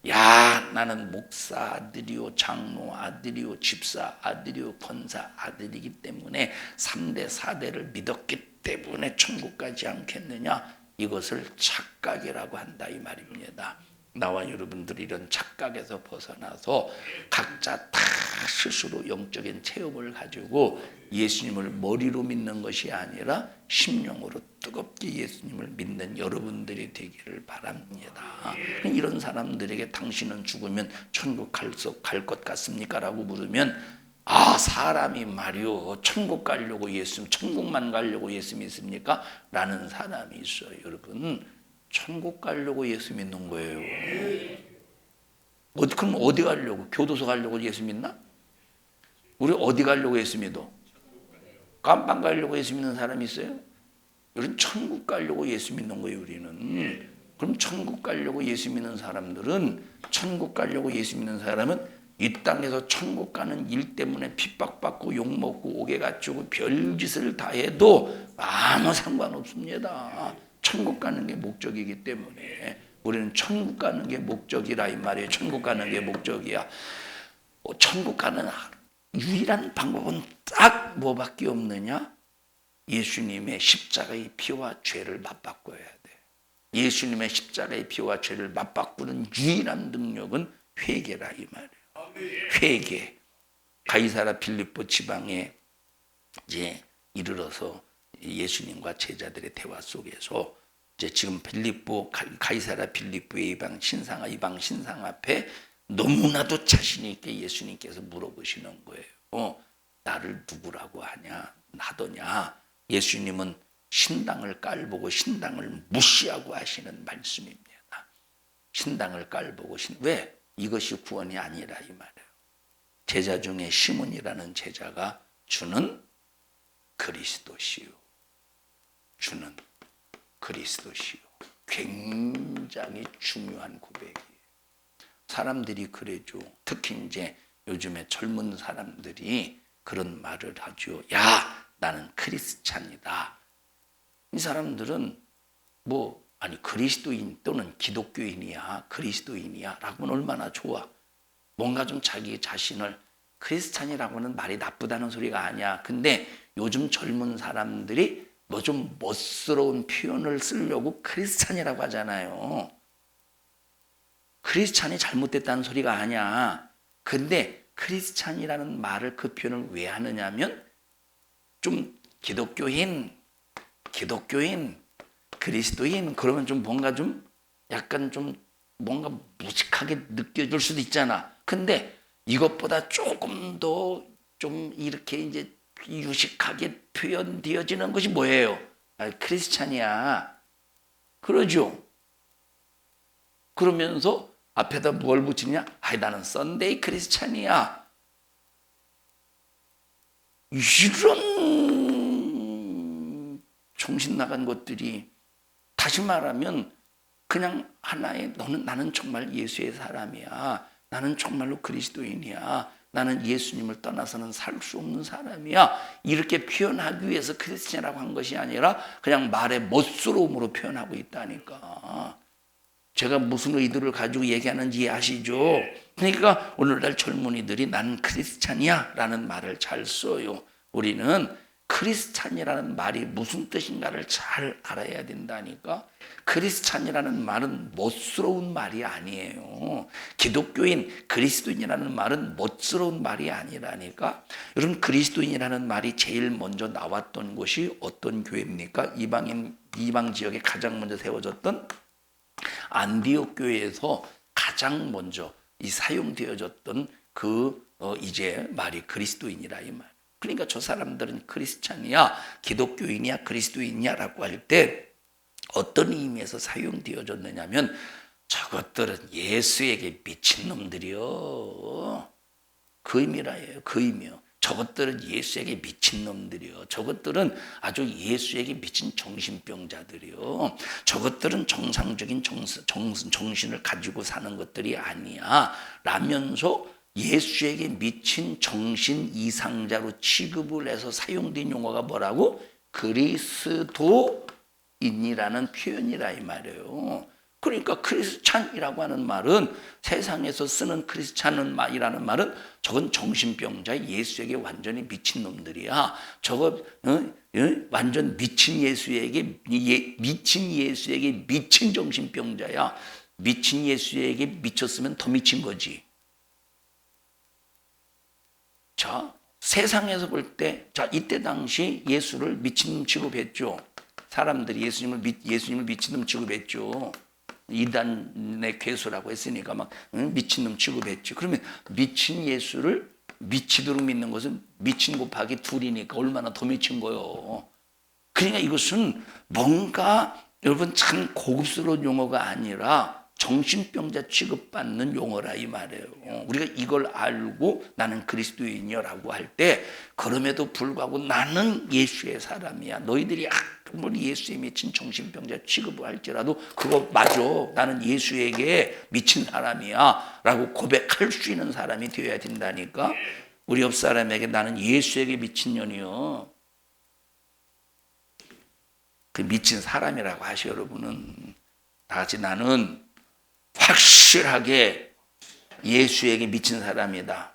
야, 나는 목사 아들이요, 장로 아들이요, 집사 아들이요, 권사 아들이기 때문에 3대 4대를 믿었기 때문에 천국 가지 않겠느냐, 이것을 착각이라고 한다 이 말입니다. 나와 여러분들이 이런 착각에서 벗어나서 각자 다 스스로 영적인 체험을 가지고 예수님을 머리로 믿는 것이 아니라 심령으로 뜨겁게 예수님을 믿는 여러분들이 되기를 바랍니다. 이런 사람들에게 당신은 죽으면 천국 갈 것 같습니까? 라고 물으면, 아, 사람이 말이요, 천국 가려고 예수, 천국만 가려고 예수 믿습니까? 라는 사람이 있어요. 여러분, 천국 가려고 예수 믿는 거예요. 그럼 어디 가려고? 교도소 가려고 예수 믿나? 우리 어디 가려고 예수 믿어? 감방 가려고 예수 믿는 사람이 있어요? 우리는 천국 가려고 예수 믿는 거예요. 우리는. 그럼 천국 가려고 예수 믿는 사람들은, 천국 가려고 예수 믿는 사람은 이 땅에서 천국 가는 일 때문에 핍박받고 욕먹고 옥에 갇히고 별짓을 다 해도 아무 상관없습니다. 천국 가는 게 목적이기 때문에 우리는 천국 가는 게 목적이라 이 말이에요. 천국 가는 게 목적이야. 천국 가는 유일한 방법은 딱 뭐밖에 없느냐? 예수님의 십자가의 피와 죄를 맞바꿔야 돼. 예수님의 십자가의 피와 죄를 맞바꾸는 유일한 능력은 회개라 이 말이에요. 회개. 가이사라 빌립보 지방에 이제 이르러서 예수님과 제자들의 대화 속에서 이제 지금 가이사라 빌립보의 이방 신상 앞에 너무나도 자신 있게 예수님께서 물어보시는 거예요. 나를 누구라고 하더냐? 예수님은 신당을 깔보고 신당을 무시하고 하시는 말씀입니다. 신당을 깔보고 왜? 이것이 구원이 아니라 이 말이에요. 제자 중에 시몬이라는 제자가 주는 그리스도시요. 주는 그리스도시요. 굉장히 중요한 고백이에요. 사람들이 그래죠. 특히 이제 요즘에 젊은 사람들이 그런 말을 하죠. 야, 나는 크리스찬이다. 이 사람들은 그리스도인 또는 기독교인이야, 그리스도인이야 라고는 얼마나 좋아. 뭔가 좀 자기 자신을, 크리스찬이라고는 말이 나쁘다는 소리가 아니야. 근데 요즘 젊은 사람들이 좀 멋스러운 표현을 쓰려고 크리스찬이라고 하잖아요. 크리스찬이 잘못됐다는 소리가 아니야. 근데 크리스찬이라는 말을, 그 표현을 왜 하느냐면 좀 기독교인, 그리스도인 그러면 좀 뭔가 좀 약간 좀 뭔가 무식하게 느껴질 수도 있잖아. 근데 이것보다 조금 더 좀 이렇게 이제 유식하게 표현되어지는 것이 뭐예요? 크리스찬이야. 그러죠. 그러면서 앞에다 뭘 붙이냐? 나는 썬데이 크리스찬이야. 이런 정신 나간 것들이, 다시 말하면 그냥 하나의, 나는 정말 예수의 사람이야. 나는 정말로 그리스도인이야. 나는 예수님을 떠나서는 살 수 없는 사람이야. 이렇게 표현하기 위해서 크리스찬이라고 한 것이 아니라 그냥 말의 멋스러움으로 표현하고 있다니까. 제가 무슨 의도를 가지고 얘기하는지 아시죠? 그러니까 오늘날 젊은이들이 나는 크리스찬이야 라는 말을 잘 써요. 우리는 크리스찬이라는 말이 무슨 뜻인가를 잘 알아야 된다니까. 크리스찬이라는 말은 멋스러운 말이 아니에요. 기독교인, 그리스도인이라는 말은 멋스러운 말이 아니라니까. 여러분, 그리스도인이라는 말이 제일 먼저 나왔던 곳이 어떤 교회입니까? 이방 지역에 가장 먼저 세워졌던 안디옥 교회에서 가장 먼저 사용되어졌던 이제 말이 그리스도인이라 이 말. 그러니까 저 사람들은 크리스찬이야, 기독교인이야, 그리스도인이야라고 할 때 어떤 의미에서 사용되어졌느냐면 저것들은 예수에게 미친 놈들이요. 그 의미라예요. 그 의미요. 저것들은 예수에게 미친 놈들이요. 저것들은 아주 예수에게 미친 정신병자들이요. 저것들은 정상적인 정신을 가지고 사는 것들이 아니야. 라면서 예수에게 미친 정신 이상자로 취급을 해서 사용된 용어가 뭐라고? 그리스도인이라는 표현이라 이 말이에요. 그러니까 크리스찬이라고 하는 말은, 세상에서 쓰는 크리스찬이라는 말은 저건 정신병자, 예수에게 완전히 미친 놈들이야. 저거 완전 미친 예수에게 미친 정신병자야. 미친 예수에게 미쳤으면 더 미친 거지. 자, 세상에서 볼 때, 자, 이때 당시 예수를 미친놈 취급했죠. 사람들이 예수님을 미친놈 취급했죠. 이단의 괴수라고 했으니까 막 미친놈 취급했죠. 그러면 미친 예수를 미치도록 믿는 것은 미친 곱하기 둘이니까 얼마나 더 미친 거요. 그러니까 이것은 뭔가 여러분 참 고급스러운 용어가 아니라 정신병자 취급받는 용어라 이 말이에요. 우리가 이걸 알고 나는 그리스도인이라고 할 때, 그럼에도 불구하고 나는 예수의 사람이야. 너희들이 아무리 예수에 미친 정신병자 취급을 할지라도 그거 맞아. 나는 예수에게 미친 사람이야 라고 고백할 수 있는 사람이 되어야 된다니까. 우리 옆 사람에게 나는 예수에게 미친 년이요. 그 미친 사람이라고 하시오. 여러분은 다 같이 나는 확실하게 예수에게 미친 사람이다.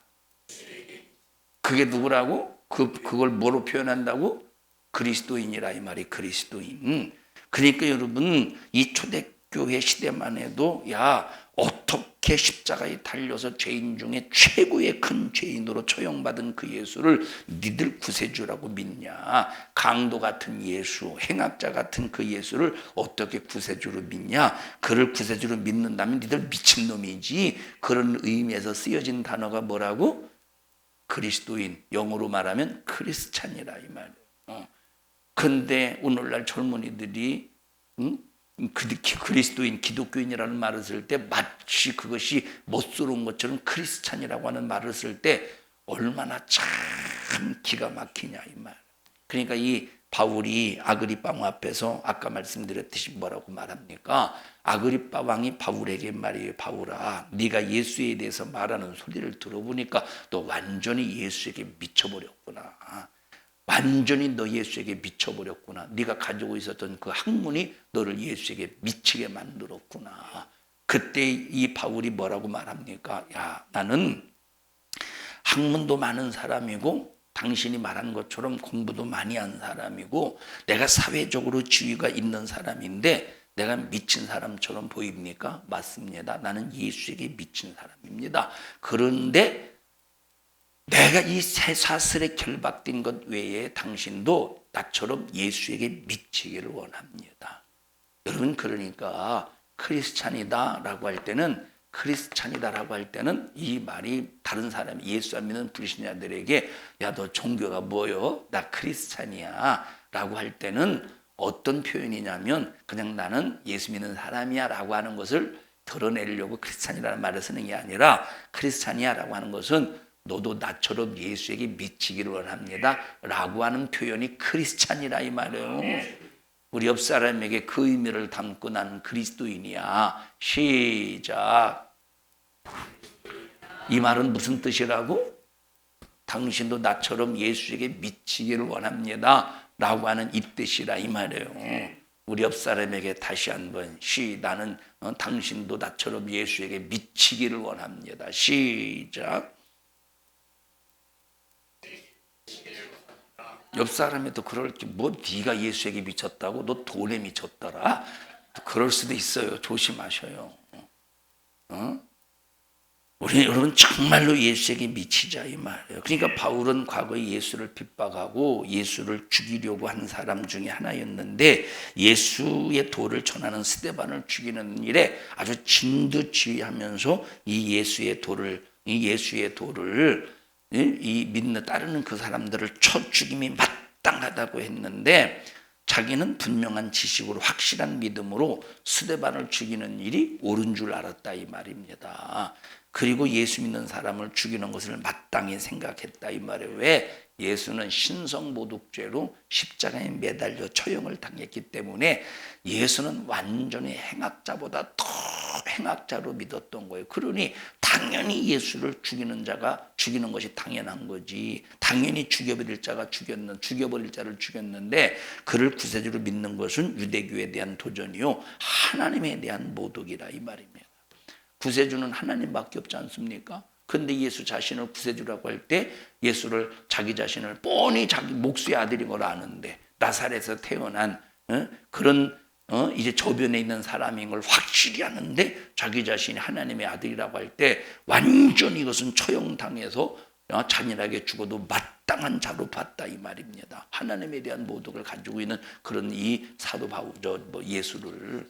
그게 누구라고? 그걸 뭐로 표현한다고? 그리스도인이라 이 말이 그리스도인. 그러니까 여러분 이 초대교회 시대만 해도 야 어떻게 십자가에 달려서 죄인 중에 최고의 큰 죄인으로 처형받은 그 예수를 니들 구세주라고 믿냐? 강도 같은 예수, 행악자 같은 그 예수를 어떻게 구세주로 믿냐? 그를 구세주로 믿는다면 니들 미친놈이지. 그런 의미에서 쓰여진 단어가 뭐라고? 그리스도인, 영어로 말하면 크리스찬이라 이 말이에요. 근데 오늘날 젊은이들이 그리스도인, 기독교인이라는 말을 쓸 때 마치 그것이 멋스러운 것처럼 크리스찬이라고 하는 말을 쓸 때 얼마나 참 기가 막히냐 이 말. 그러니까 이 바울이 아그리빠 왕 앞에서 아까 말씀드렸듯이 뭐라고 말합니까? 아그리빠 왕이 바울에게 말이에요. 바울아, 네가 예수에 대해서 말하는 소리를 들어보니까 너 완전히 예수에게 미쳐버렸구나. 완전히 너 예수에게 미쳐버렸구나. 네가 가지고 있었던 그 학문이 너를 예수에게 미치게 만들었구나. 그때 이 바울이 뭐라고 말합니까? 야, 나는 학문도 많은 사람이고 당신이 말한 것처럼 공부도 많이 한 사람이고 내가 사회적으로 지위가 있는 사람인데 내가 미친 사람처럼 보입니까? 맞습니다. 나는 예수에게 미친 사람입니다. 그런데 내가 이 새사슬에 결박된 것 외에 당신도 나처럼 예수에게 미치기를 원합니다. 여러분 그러니까 크리스찬이다라고 할 때는 이 말이 다른 사람 예수 안 믿는 불신자들에게 야 너 종교가 뭐요? 나 크리스찬이야 라고 할 때는 어떤 표현이냐면 그냥 나는 예수 믿는 사람이야 라고 하는 것을 드러내려고 크리스찬이라는 말을 쓰는 게 아니라 크리스찬이야 라고 하는 것은 너도 나처럼 예수에게 미치기를 원합니다 라고 하는 표현이 크리스찬이라 이 말이에요. 우리 옆 사람에게 그 의미를 담고 나는 그리스도인이야. 시작. 이 말은 무슨 뜻이라고? 당신도 나처럼 예수에게 미치기를 원합니다 라고 하는 이 뜻이라 이 말이에요. 우리 옆 사람에게 다시 한번 나는 당신도 나처럼 예수에게 미치기를 원합니다. 시작. 옆 사람에도 그럴 뭐 네가 예수에게 미쳤다고? 너 돈에 미쳤더라? 그럴 수도 있어요. 조심하셔요. 우리 여러분 정말로 예수에게 미치자 이 말이에요. 그러니까 바울은 과거에 예수를 핍박하고 예수를 죽이려고 한 사람 중에 하나였는데 예수의 도를 전하는 스데반을 죽이는 일에 아주 진두지휘하면서 이 예수의 도를 이 믿는 따르는 그 사람들을 쳐 죽임이 마땅하다고 했는데 자기는 분명한 지식으로 확실한 믿음으로 스데반을 죽이는 일이 옳은 줄 알았다 이 말입니다. 그리고 예수 믿는 사람을 죽이는 것을 마땅히 생각했다 이 말이에요. 왜? 예수는 신성모독죄로 십자가에 매달려 처형을 당했기 때문에 예수는 완전히 행악자보다 더 행악자로 믿었던 거예요. 그러니 당연히 예수를 죽이는 자가 죽이는 것이 당연한 거지. 당연히 죽여버릴 자를 죽였는데 그를 구세주로 믿는 것은 유대교에 대한 도전이요 하나님에 대한 모독이라 이 말입니다. 구세주는 하나님밖에 없지 않습니까? 근데 예수 자신을 구세주라고 할 때 예수를 자기 자신을 뻔히 자기 목수의 아들인 걸 아는데 나사렛에서 태어난 그런 이제 저변에 있는 사람인 걸 확실히 아는데 자기 자신이 하나님의 아들이라고 할 때 완전히 이것은 처형당해서 잔인하게 죽어도 마땅한 자로 봤다 이 말입니다. 하나님에 대한 모독을 가지고 있는 그런 이 사도 바울 예수를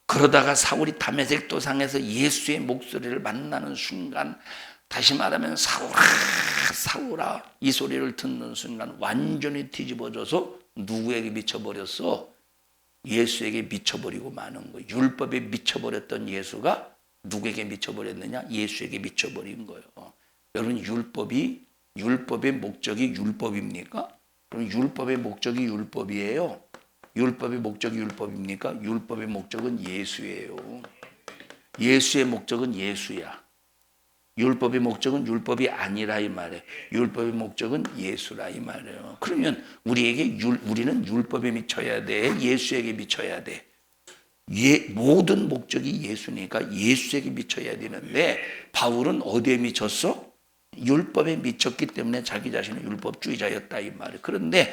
그러다가 사울이 다메섹 도상에서 예수의 목소리를 만나는 순간 다시 말하면 사울아 이 소리를 듣는 순간 완전히 뒤집어져서 누구에게 미쳐버렸어? 예수에게 미쳐버리고 마는 거예요. 율법에 미쳐버렸던 예수가 누구에게 미쳐버렸느냐? 예수에게 미쳐버린 거예요. 여러분 율법의 목적이 율법입니까? 그럼 율법의 목적이 율법이에요. 율법의 목적이 율법입니까? 율법의 목적은 예수예요. 예수의 목적은 예수야. 율법의 목적은 율법이 아니라 이 말이에요. 율법의 목적은 예수라 이 말이에요. 그러면 우리는 율법에 미쳐야 돼. 예수에게 미쳐야 돼. 모든 목적이 예수니까 예수에게 미쳐야 되는데 바울은 어디에 미쳤어? 율법에 미쳤기 때문에 자기 자신은 율법주의자였다 이 말이에요. 그런데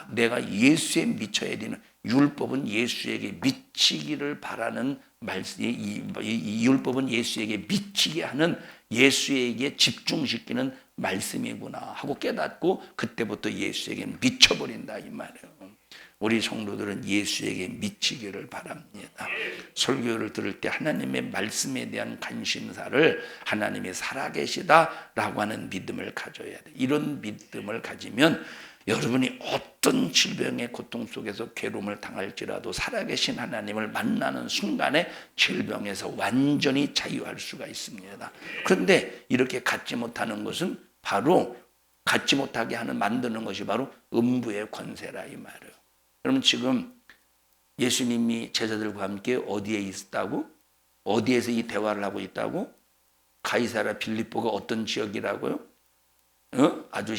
내가 예수에 미쳐야 되는 율법은 예수에게 미치기를 바라는 말씀, 이 율법은 예수에게 미치게 하는 예수에게 집중시키는 말씀이구나 하고 깨닫고 그때부터 예수에게 미쳐버린다 이 말이에요. 우리 성도들은 예수에게 미치기를 바랍니다. 설교를 들을 때 하나님의 말씀에 대한 관심사를 하나님이 살아계시다라고 하는 믿음을 가져야 돼. 이런 믿음을 가지면 여러분이 어떤 질병의 고통 속에서 괴로움을 당할지라도 살아계신 하나님을 만나는 순간에 질병에서 완전히 자유할 수가 있습니다. 그런데 이렇게 갖지 못하는 것은 바로 갖지 못하게 만드는 것이 바로 음부의 권세라 이 말이에요. 그러면 지금 예수님이 제자들과 함께 어디에 있다고? 어디에서 이 대화를 하고 있다고? 가이사랴 빌립보가 어떤 지역이라고요? 아주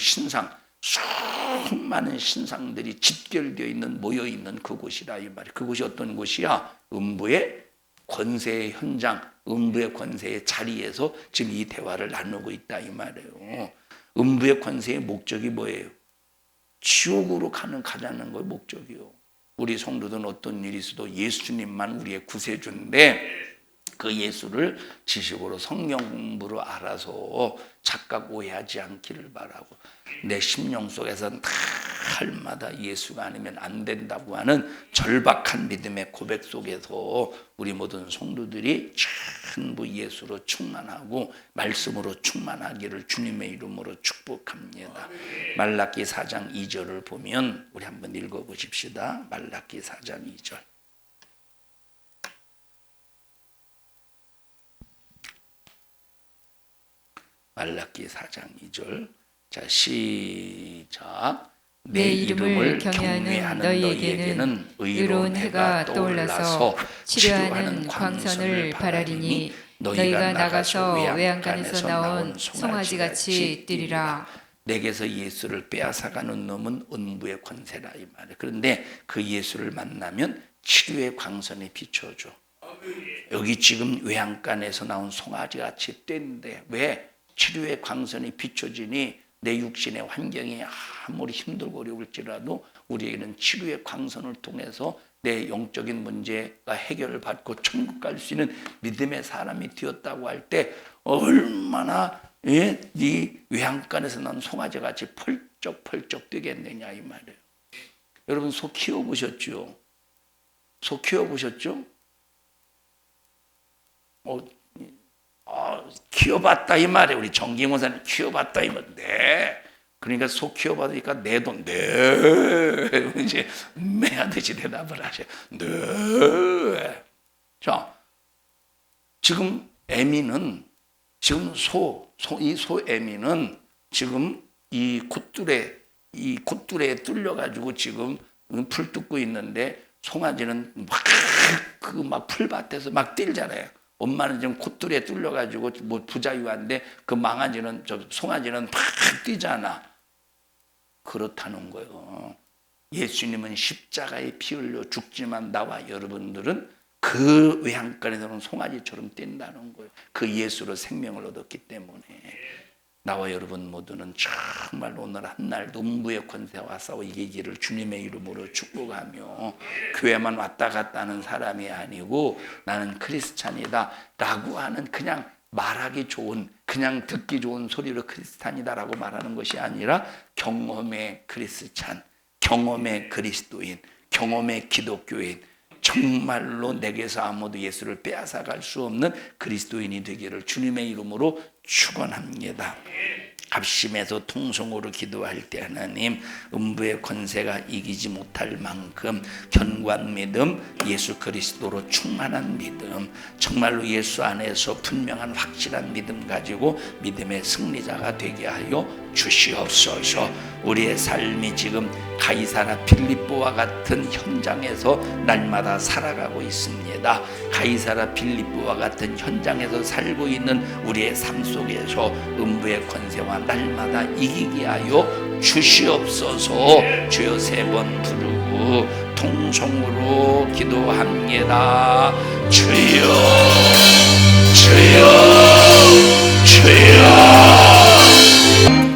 수많은 신상들이 집결되어 있는 모여 있는 그곳이라 이 말이에요. 그곳이 어떤 곳이야? 음부의 권세의 현장, 음부의 권세의 자리에서 지금 이 대화를 나누고 있다 이 말이에요. 음부의 권세의 목적이 뭐예요? 지옥으로 가자는 거 목적이요. 우리 성도들은 어떤 일이 있어도 예수님만 우리의 구세주인데 그 예수를 지식으로 성경 공부로 알아서 착각 오해하지 않기를 바라고 내 심령 속에서는 다 할마다 예수가 아니면 안 된다고 하는 절박한 믿음의 고백 속에서 우리 모든 성도들이 전부 예수로 충만하고 말씀으로 충만하기를 주님의 이름으로 축복합니다. 말라기 4장 2절을 보면 우리 한번 읽어보십시다. 말라기 4장 2절. 말라기 4장 2절. 자, 시작. 내 이름을 경외하는 너희에게는 의로운 해가 떠올라서 치료하는 광선을 바라리니 너희가 나가서 외양간에서 나온 송아지같이 뛰리라. 내게서 예수를 빼앗아가는 놈은 음부의 권세라 이 말이에요. 그런데 그 예수를 만나면 치료의 광선이 비춰줘. 여기 지금 외양간에서 나온 송아지같이 뛴데 왜? 치료의 광선이 비춰지니 내 육신의 환경이 아무리 힘들고 어려울지라도 우리에게는 치료의 광선을 통해서 내 영적인 문제가 해결을 받고 천국 갈 수 있는 믿음의 사람이 되었다고 할 때 얼마나 네 외양간에서 난 송아지같이 펄쩍펄쩍 뛰겠느냐 이 말이에요. 여러분 소 키워보셨죠? 소 키워보셨죠? 키워봤다 이 말이에요. 우리 정기모사님 키워봤다 이 말. 네. 그러니까 소 키워봤으니까 내 돈. 네. 이제 매하듯이 대답을 하셔요. 네. 자, 지금 애미는 지금 이 소 애미는 지금 이 콧줄에 뚫려가지고 지금 풀 뜯고 있는데 송아지는 막 풀밭에서 막 뛸잖아요. 엄마는 지금 콧뚜리에 뚫려가지고 뭐 부자유한데 그 망아지는 저 송아지는 팍 뛰잖아. 그렇다는 거예요. 예수님은 십자가에 피 흘려 죽지만 나와 여러분들은 그 외양간에서는 송아지처럼 뛴다는 거예요. 그 예수로 생명을 얻었기 때문에 나와 여러분 모두는 정말 오늘 한날도 음부의 권세와 싸워 이기기를 주님의 이름으로 축복하며 교회만 왔다 갔다 하는 사람이 아니고 나는 크리스찬이다 라고 하는 그냥 말하기 좋은 그냥 듣기 좋은 소리로 크리스찬이다라고 말하는 것이 아니라 경험의 크리스찬, 경험의 그리스도인, 경험의 기독교인, 정말로 내게서 아무도 예수를 빼앗아갈 수 없는 그리스도인이 되기를 주님의 이름으로 축원합니다. 합심해서 통성으로 기도할 때 하나님 음부의 권세가 이기지 못할 만큼 견고한 믿음, 예수 그리스도로 충만한 믿음, 정말로 예수 안에서 분명한 확실한 믿음 가지고 믿음의 승리자가 되게 하여 주시옵소서. 우리의 삶이 지금 가이사라 빌립보와 같은 현장에서 날마다 살아가고 있습니다. 가이사라 빌립보와 같은 현장에서 살고 있는 우리의 삶 속에서 음부의 권세와 날마다 이기게 하여 주시옵소서. 주여 3번 부르고 통성으로 기도합니다. 주여 주여 주여.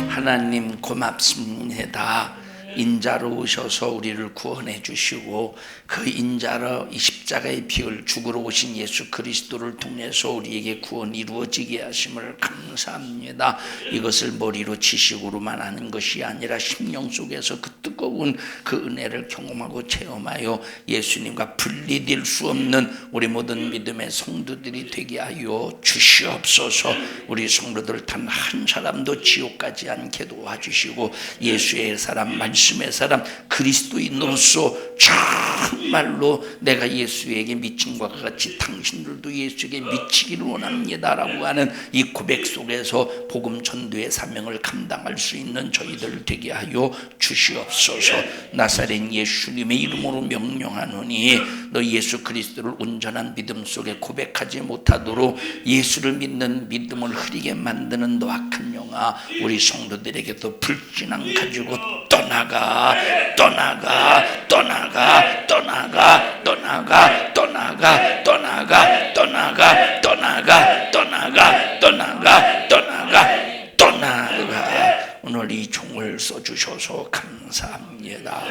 하나님 고맙습니다. 인자로 오셔서 우리를 구원해 주시고 그 인자로 이 십자가의 피를 죽으러 오신 예수 그리스도를 통해서 우리에게 구원이 이루어지게 하심을 감사합니다. 이것을 머리로 지식으로만 아는 것이 아니라 심령 속에서 그 뜨거운 그 은혜를 경험하고 체험하여 예수님과 분리될 수 없는 우리 모든 믿음의 성도들이 되게 하여 주시옵소서. 우리 성도들 단 한 사람도 지옥 가지 않게 도와주시고 예수의 사람, 말씀의 사람, 그리스도인으로서 정말로 내가 예수에게 미친 것과 같이 당신들도 예수에게 미치기를 원합니다라고 하는 이 고백 속에서 복음 전도의 사명을 감당할 수 있는 저희들 되게 하여 주시옵소서. 나사렛 예수님의 이름으로 명령하노니 너 예수 그리스도를 온전한 믿음 속에 고백하지 못하도록 예수를 믿는 믿음을 흐리게 만드는 너 악한 영아, 우리 성도들에게도 불신앙 가지고 떠나가 떠나가 떠나가 떠나가 떠나가 떠나가 떠나가 떠나가 떠나가 떠나가 떠나가 떠나가 떠나가. 오늘 이 종을 써주셔서 감사합니다.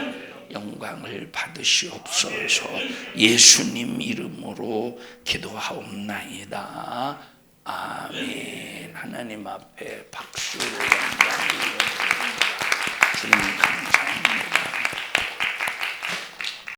영광을 받으시옵소서. 예수님 이름으로 기도하옵나이다. 아멘. 하나님 앞에 박수로 감사드립니다. 주님 감사합니다.